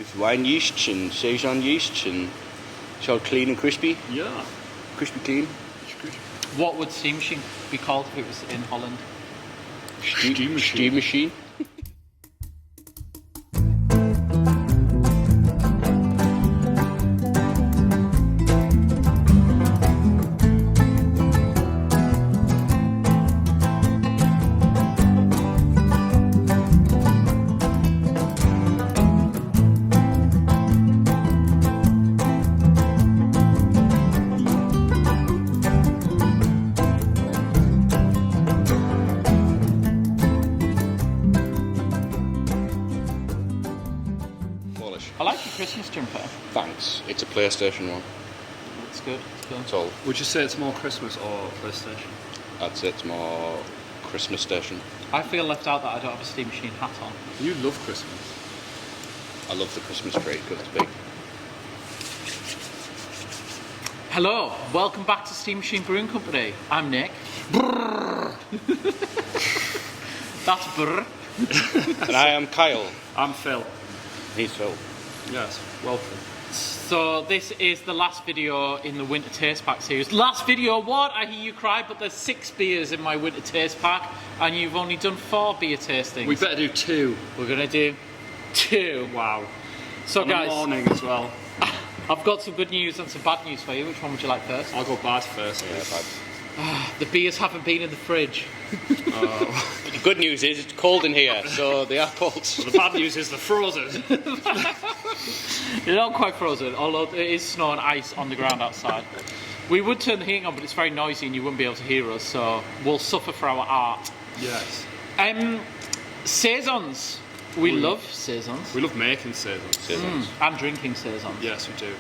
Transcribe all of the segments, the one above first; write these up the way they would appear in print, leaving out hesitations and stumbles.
with wine yeasts and saison yeasts, and it's all clean and crispy. Yeah. Crispy clean. What would steam machine be called if it was in Holland? Steam machine. I like your Christmas jumper. Thanks. It's a PlayStation one. It's good. It's good. That's all. Would you say it's more Christmas or PlayStation? I'd say it's more Christmas station. I feel left out that I don't have a steam machine hat on. You love Christmas. I love the Christmas tree because it's big. Hello, welcome back to Steam Machine Brewing Company. I'm Nick. Brrr. That's brr. And I am Kyle. I'm Phil. He's Phil. Yes, welcome. So this is the last video in the Winter Taste Pack series. Last video, what? I hear you cry, but there's 6 beers in my Winter Taste Pack, and you've only done 4 beer tastings. We better do 2. We're gonna do 2. Wow. So On guys, the morning as well. I've got some good news and some bad news for you. Which one would you like first? I'll go bad first. Yeah, bad. The beers haven't been in the fridge. The good news is it's cold in here, so they are cold. So the bad news is they're frozen. They're not quite frozen, although there is snow and ice on the ground outside. We would turn the heating on, but it's very noisy and you wouldn't be able to hear us, so we'll suffer for our art. Yes. Saisons. We love saisons. We love making saisons. And drinking saisons. Yes, we do.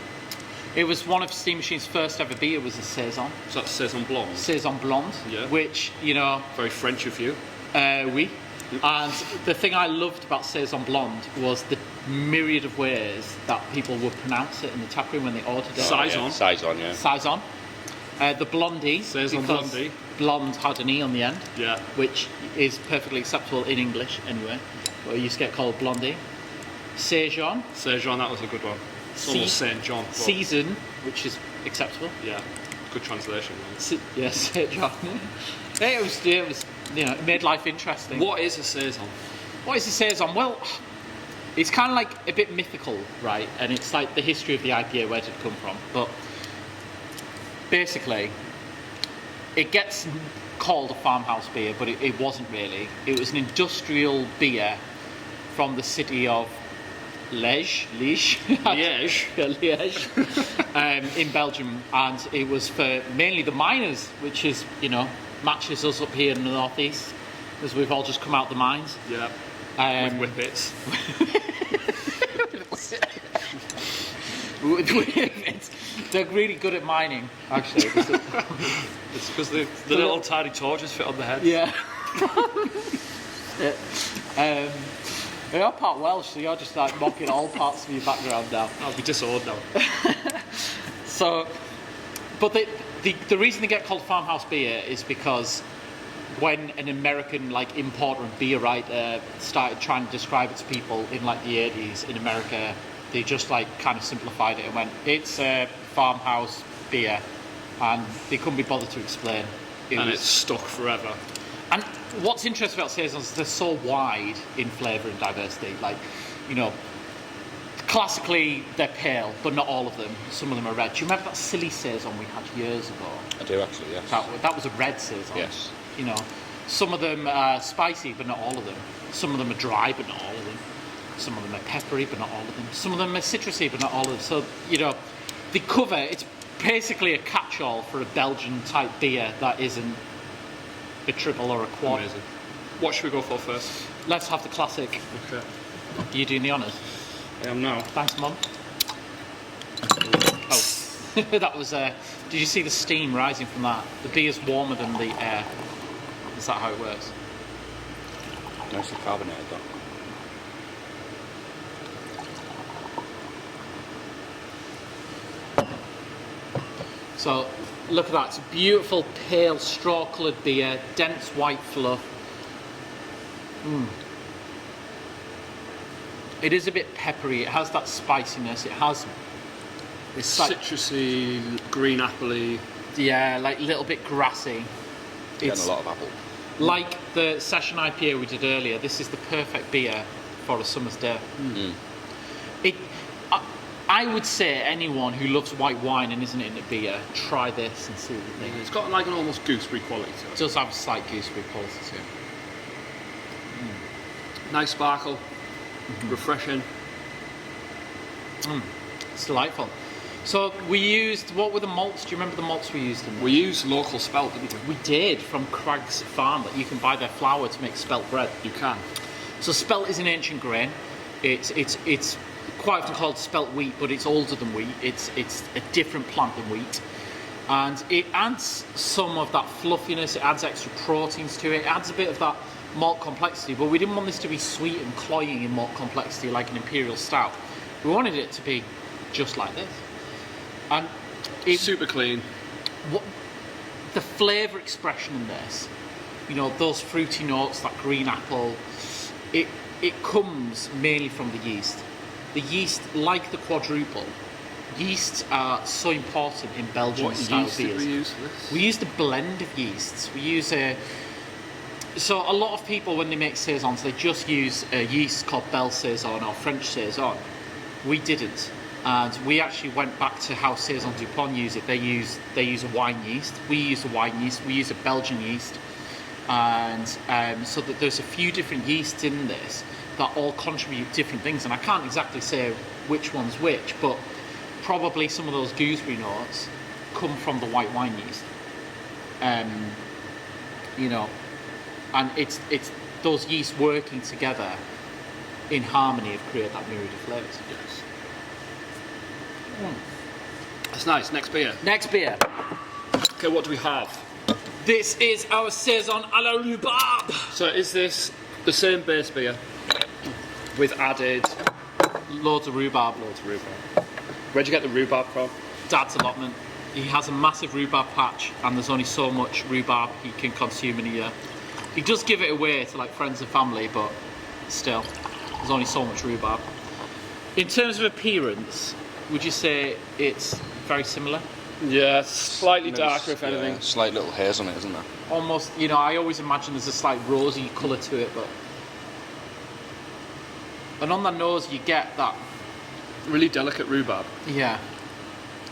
It was one of Steam Machine's first ever beer was a saison. So that's saison blonde. Saison blonde. Yeah. Which, you know, Very French of you. oui. And the thing I loved about saison blonde was the myriad of ways that people would pronounce it in the tap room when they ordered it. Saison. Saison, yeah. Saison. The blondie. Saison because blondie. Blonde had an E on the end. Yeah. Which is perfectly acceptable in English anyway. But you used to get called blondie. Saison. Saison, that was a good one. It's almost St. John. But Season, which is acceptable. yeah, good translation. Yes, Saison. It was, you know, it made life interesting. What is a saison? What is a saison? Well, it's kind of like a bit mythical, right? And it's like the history of the IPA, where did it come from? But basically, it gets called a farmhouse beer, but it wasn't really. It was an industrial beer from the city of Liège, in Belgium, and it was for mainly the miners, which is, you know, matches us up here in the northeast, as we've all just come out the mines. Yeah. With whippets. With whippets. They're really good at mining, actually. It's because the little tiny torches fit on the head. Yeah. You're part Welsh, so you're just like mocking all parts of your background now. I'll be disowned now. So, but the reason they get called farmhouse beer is because when an American like importer and beer writer started trying to describe it to people in like the 80s in America, they just like kind of simplified it and went, it's a farmhouse beer, and they couldn't be bothered to explain. It's stuck forever. And what's interesting about saisons is they're so wide in flavour and diversity. Like, you know, classically they're pale, but not all of them. Some of them are red. Do you remember that silly saison we had years ago? I do actually, yes. That was a red saison. Yes. You know, some of them are spicy, but not all of them. Some of them are dry, but not all of them. Some of them are peppery, but not all of them. Some of them are citrusy, but not all of them. So, you know, the cover, it's basically a catch-all for a Belgian type beer that isn't a triple or a quad. Amazing. What should we go for first? Let's have the classic. Okay. Are you doing the honours? I am now. Thanks, Mum. Oh, that was. Did you see the steam rising from that? The beer's warmer than the air. Is that how it works? Nicely carbonated, though. So, look at that. It's a beautiful, pale, straw-coloured beer, dense white fluff. It is a bit peppery. It has that spiciness. It has this like, Citrusy, green appley. yeah, like a little bit grassy. Getting a lot of apple. Like the session IPA we did earlier. This is the perfect beer for a summer's day. I would say anyone who loves white wine and isn't into beer, try this and see what you think. It's got like an almost gooseberry quality to It it. does have a slight gooseberry quality to it. Nice sparkle, refreshing. It's delightful. So we used, what were the malts? Do you remember the malts we used in there? We used local spelt, didn't we? We did, from Craig's Farm, that you can buy their flour to make spelt bread. You can. So spelt is an ancient grain. It's quite often called spelt wheat, but it's older than wheat. It's a different plant than wheat. And it adds some of that fluffiness, it adds extra proteins to it, it adds a bit of that malt complexity, but we didn't want this to be sweet and cloying in malt complexity like an imperial stout. We wanted it to be just like this. And it, Super clean. the flavour expression in this, you know, those fruity notes, that green apple, it comes mainly from the yeast. The yeast, like the quadruple, yeasts are so important in Belgian What style yeast beers. did we use for this? We used a blend of yeasts. We use so a lot of people when they make saisons, they just use a yeast called Belle Saison or French Saison. We didn't, and we actually went back to how Saison Dupont use it. They use a wine yeast. We use a wine yeast. We use a Belgian yeast, and so that there's a few different yeasts in this that all contribute different things. And I can't exactly say which one's which, but probably some of those gooseberry notes come from the white wine yeast. You know, and it's those yeasts working together in harmony have created that myriad of flavours. Yes. That's nice. Next beer. Next beer. Okay, what do we have? This is our Saison à la rhubarbe. So is this the same base beer with added Loads of rhubarb. rhubarb? Where'd you get the rhubarb from? Dad's allotment. He has a massive rhubarb patch, and there's only so much rhubarb he can consume in a year. He does give it away to like friends and family, but still, there's only so much rhubarb. In terms of appearance, would you say it's very similar? Yeah, slightly darker if anything. Yeah, slight little hairs on it, isn't there? Almost, you know, I always imagine there's a slight rosy colour to it, but... And on the nose you get that, Really delicate rhubarb. yeah.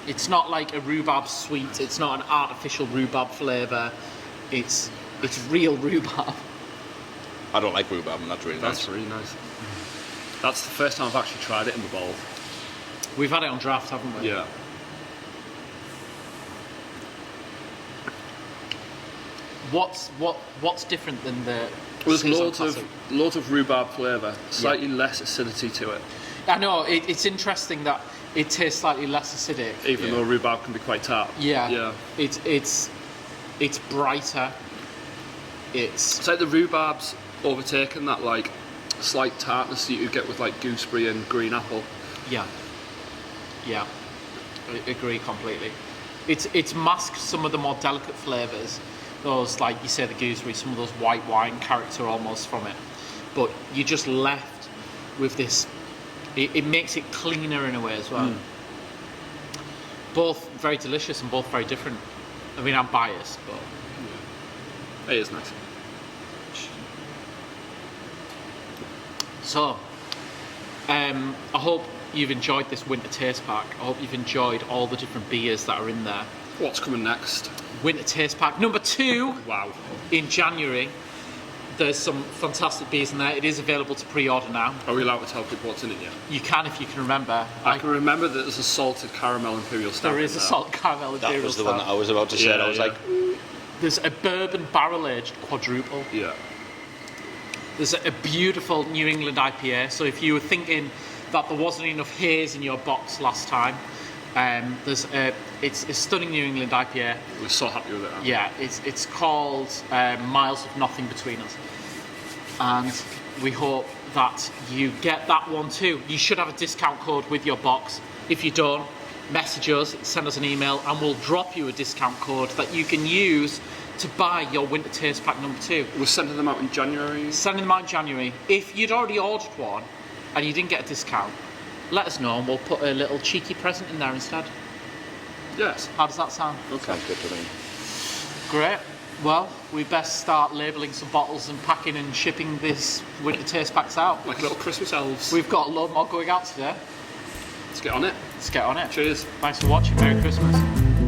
It's not like a rhubarb sweet, it's not an artificial rhubarb flavour, it's real rhubarb. I don't like rhubarb, and that's really That's nice. really nice. That's the first time I've actually tried it in the bowl. We've had it on draft, haven't we? Yeah. What's different than the Well, there's Saison loads of rhubarb flavour, slightly less acidity to it, I know, it's interesting that it tastes slightly less acidic. even though rhubarb can be quite tart. Yeah. Yeah. It's brighter. It's like the rhubarb's overtaken that like slight tartness that you get with like gooseberry and green apple. Yeah. I agree completely. It's masked some of the more delicate flavours. Those, like you say, the gooseberry, some of those white wine character almost from it. But you're just left with this. It makes it cleaner in a way as well. Both very delicious and both very different. I mean, I'm biased, but It is nice. so I hope you've enjoyed this winter taste pack. I hope you've enjoyed all the different beers that are in there. What's coming next? Winter taste pack number 2 Wow. in January. There's some fantastic beers in there. It is available to pre-order now. Are we allowed to tell people what's in it yet? You can if you can remember. I can remember that there's a salted caramel imperial stout. There in is a salt caramel That imperial was the one that stout. I was about to say. Yeah, I was yeah. like, There's a bourbon barrel-aged quadruple. Yeah. There's a beautiful New England IPA. So if you were thinking that there wasn't enough haze in your box last time, it's a stunning New England IPA. We're so happy with it. Yeah, it's called Miles of Nothing Between Us, and we hope that you get that one too. You should have a discount code with your box. If you don't, message us, send us an email, and we'll drop you a discount code that you can use to buy your winter taste pack number 2. We're sending them out in January. Sending them out in January. If you'd already ordered one, and you didn't get a discount, let us know and we'll put a little cheeky present in there instead. Yes. How does that sound? Okay. Sounds good to me. Great. Well, we best start labelling some bottles and packing and shipping this winter taste packs out. Like little Christmas elves. We've got a load more going out today. Let's get on it. Let's get on it. Cheers. Thanks for watching. Merry Christmas.